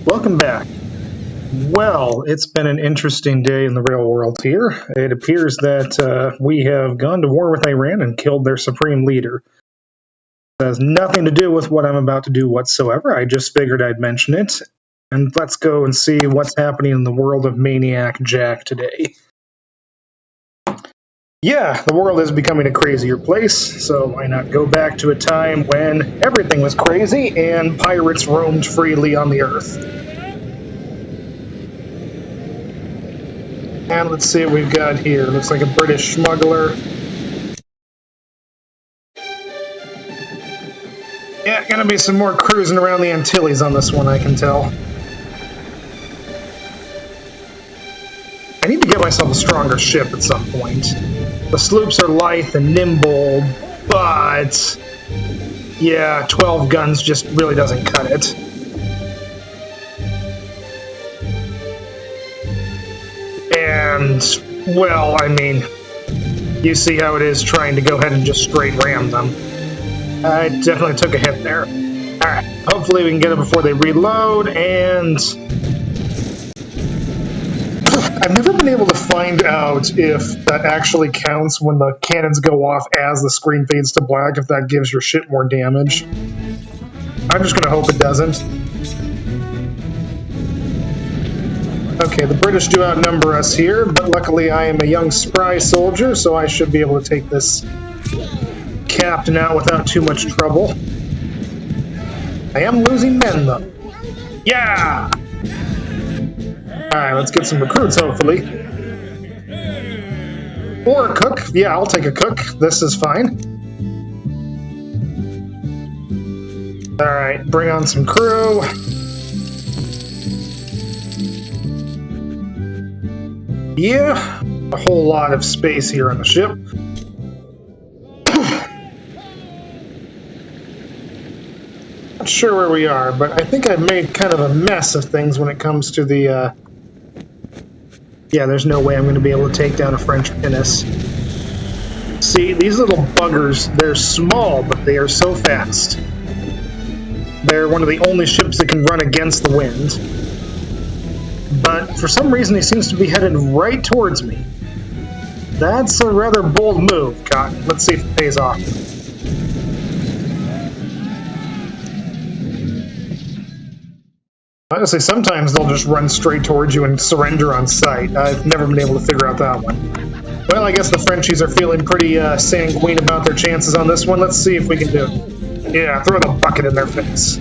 Welcome back. Well, it's been an interesting day in the real world here. It appears that we have gone to war with Iran and killed their supreme leader. It has nothing to do with what I'm about to do whatsoever. I just figured I'd mention it. And let's go and see what's happening in the world of Maniac Jack today. Yeah, the world is becoming a crazier place, so why not go back to a time when everything was crazy and pirates roamed freely on the earth. And let's see what we've got here. Looks like a British smuggler. Yeah, gonna be some more cruising around the Antilles on this one, I can tell. I need to get myself a stronger ship at some point. The sloops are lithe and nimble, but yeah, 12 guns just really doesn't cut it. And, well, I mean, you see how it is trying to go ahead and just straight ram them. I definitely took a hit there. Alright, hopefully we can get it before they reload, and I've never been able to find out if that actually counts when the cannons go off as the screen fades to black, if that gives your ship more damage. I'm just gonna hope it doesn't. Okay, the British do outnumber us here, but luckily I am a young spry soldier, so I should be able to take this captain out without too much trouble. I am losing men, though. Yeah! Alright, let's get some recruits, hopefully. Or a cook. Yeah, I'll take a cook. This is fine. Alright, bring on some crew. Yeah, a whole lot of space here on the ship. Not sure where we are, but I think I've made kind of a mess of things when it comes to the, yeah, there's no way I'm going to be able to take down a French pinnace. See, these little buggers, they're small, but they are so fast. They're one of the only ships that can run against the wind. But for some reason, he seems to be headed right towards me. That's a rather bold move, Cotton. Let's see if it pays off. Honestly, sometimes they'll just run straight towards you and surrender on sight. I've never been able to figure out that one. Well, I guess the Frenchies are feeling pretty sanguine about their chances on this one. Let's see if we can do it. Yeah, throw the bucket in their face.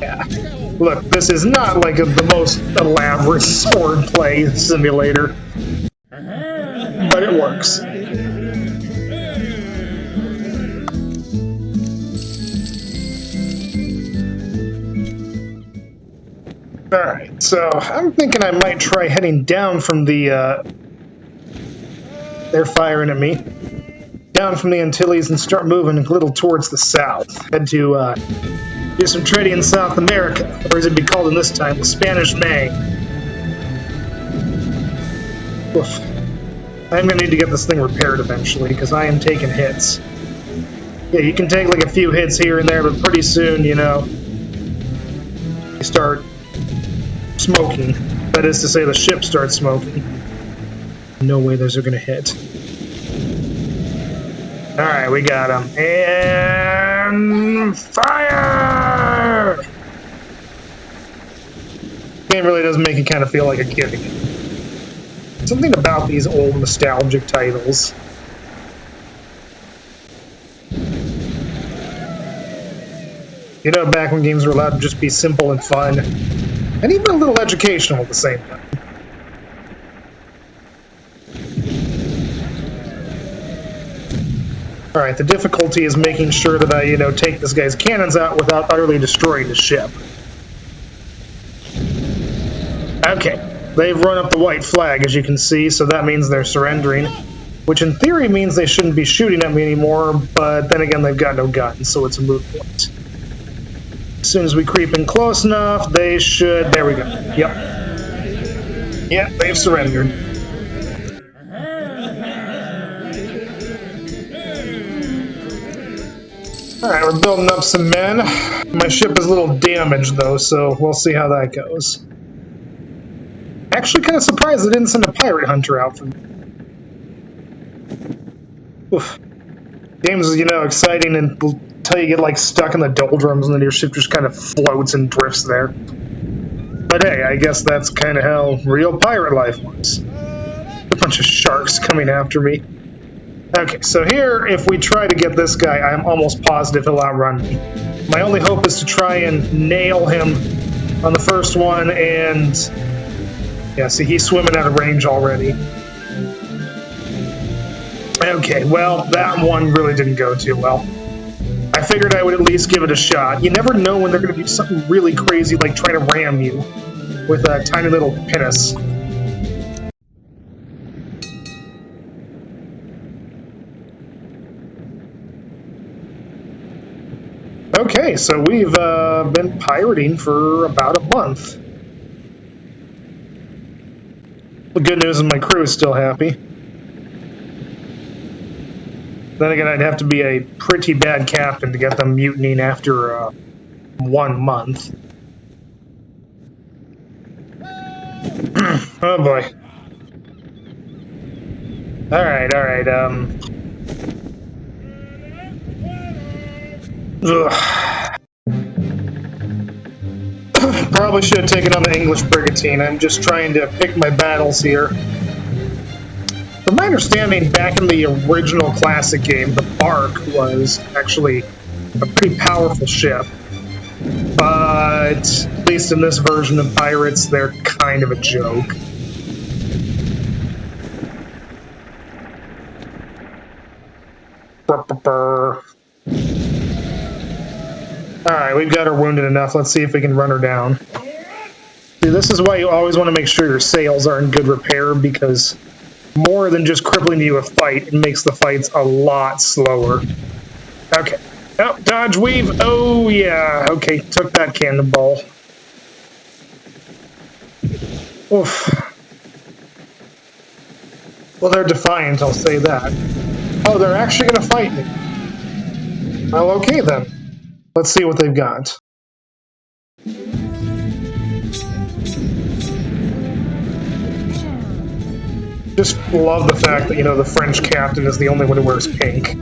Yeah. Look, this is not like the most elaborate sword play simulator, but it works. Alright, so I'm thinking I might try heading down from the, they're firing at me, down from the Antilles and start moving a little towards the south. Head to, do some trading in South America, or as it'd be called in this time, the Spanish Main. Oof. I'm gonna need to get this thing repaired eventually, because I am taking hits. Yeah, you can take like a few hits here and there, but pretty soon, you know, you start smoking. That is to say, the ship starts smoking. No way those are gonna hit. Alright, we got him. And fire! Game really does make you kind of feel like a kid again. Something about these old nostalgic titles. You know, back when games were allowed to just be simple and fun, and even a little educational at the same time. Alright, the difficulty is making sure that I, you know, take this guy's cannons out without utterly destroying his ship. Okay, they've run up the white flag, as you can see, so that means they're surrendering. Which in theory means they shouldn't be shooting at me anymore, but then again they've got no guns, so it's a moot point. As soon as we creep in close enough, they should... There we go. Yep. Yeah, they've surrendered. Alright, we're building up some men. My ship is a little damaged, though, so we'll see how that goes. Actually, kind of surprised they didn't send a pirate hunter out for me. Oof. Games, you know, exciting until you get, like, stuck in the doldrums and then your ship just kind of floats and drifts there. But hey, I guess that's kind of how real pirate life works. A bunch of sharks coming after me. Okay, so here, if we try to get this guy, I'm almost positive he'll outrun me. My only hope is to try and nail him on the first one, and... yeah, see, he's swimming out of range already. Okay, well, that one really didn't go too well. I figured I would at least give it a shot. You never know when they're going to do something really crazy, like try to ram you with a tiny little pinnace. Okay, so we've been pirating for about a month. The good news is my crew is still happy. Then again, I'd have to be a pretty bad captain to get them mutinying after 1 month. Oh boy. Alright, probably should have taken on the English brigantine. I'm just trying to pick my battles here. From my understanding, back in the original classic game, the Bark was actually a pretty powerful ship. But at least in this version of Pirates, they're kind of a joke. Alright, we've got her wounded enough. Let's see if we can run her down. See, this is why you always want to make sure your sails are in good repair, because more than just crippling you a fight, it makes the fights a lot slower. Okay. Oh, dodge, weave. Oh, yeah. Okay, took that cannonball. Oof. Well, they're defiant, I'll say that. Oh, they're actually going to fight me. Well, okay then. Let's see what they've got. Just love the fact that, you know, the French captain is the only one who wears pink.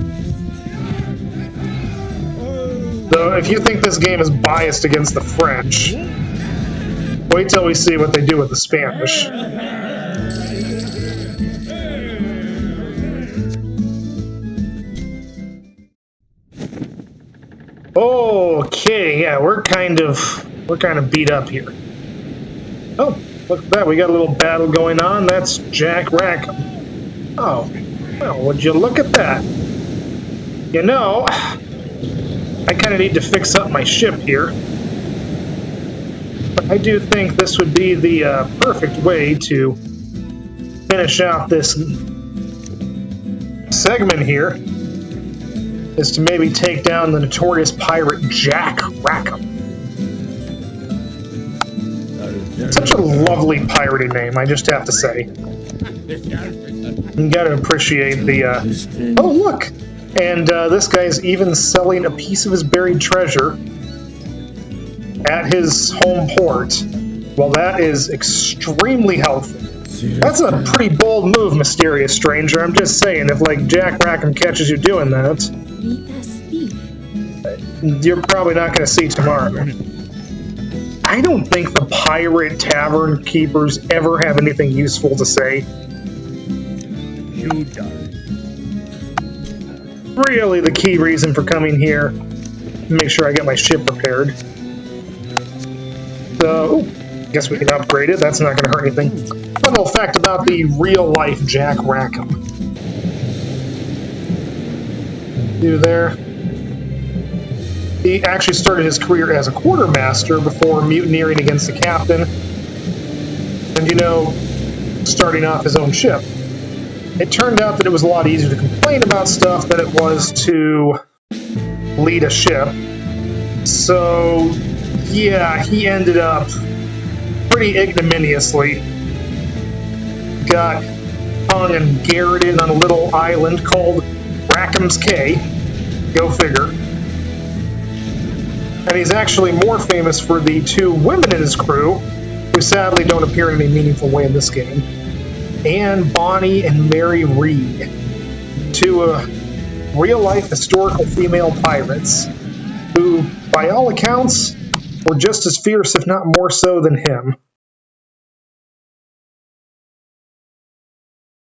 Though, if you think this game is biased against the French, wait till we see what they do with the Spanish. Okay, yeah, we're kind of beat up here. Oh, look at that, we got a little battle going on. That's Jack Rackham. Oh, well, would you look at that? You know, I kind of need to fix up my ship here. But I do think this would be the perfect way to finish out this segment here, is to maybe take down the notorious pirate Jack Rackham. Such a lovely pirating name, I just have to say. You gotta appreciate the, oh, look! And this guy's even selling a piece of his buried treasure at his home port. Well, that is extremely helpful. That's a pretty bold move, mysterious stranger. I'm just saying, if, like, Jack Rackham catches you doing that, you're probably not going to see tomorrow. I don't think the pirate tavern keepers ever have anything useful to say. Really, the key reason for coming here is to make sure I get my ship repaired. So, I guess we can upgrade it. That's not going to hurt anything. Fun little fact about the real-life Jack Rackham. See there? He actually started his career as a quartermaster before mutineering against the captain. And, you know, starting off his own ship. It turned out that it was a lot easier to complain about stuff than it was to lead a ship. So, yeah, he ended up pretty ignominiously. Got hung and garroted on a little island called Rackham's Cay. Go figure. And he's actually more famous for the two women in his crew, who sadly don't appear in any meaningful way in this game. Anne Bonny and Mary Reed, two real-life historical female pirates, who, by all accounts, were just as fierce, if not more so, than him.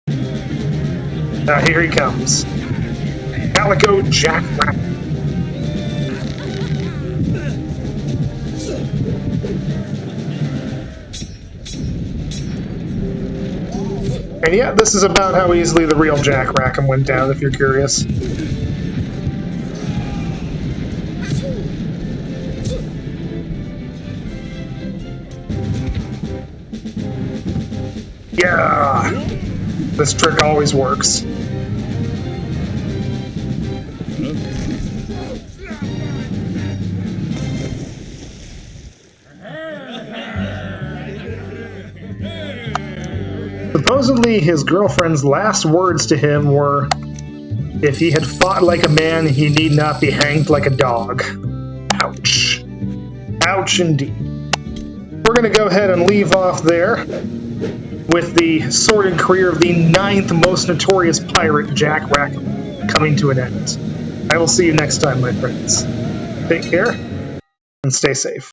Here he comes. Calico Jack Rackham. And yeah, this is about how easily the real Jack Rackham went down, if you're curious. Yeah! This trick always works. Supposedly, his girlfriend's last words to him were, "If he had fought like a man, he need not be hanged like a dog." Ouch. Ouch indeed. We're going to go ahead and leave off there with the sordid career of the 9th most notorious pirate, Jack Rackham, coming to an end. I will see you next time, my friends. Take care, and stay safe.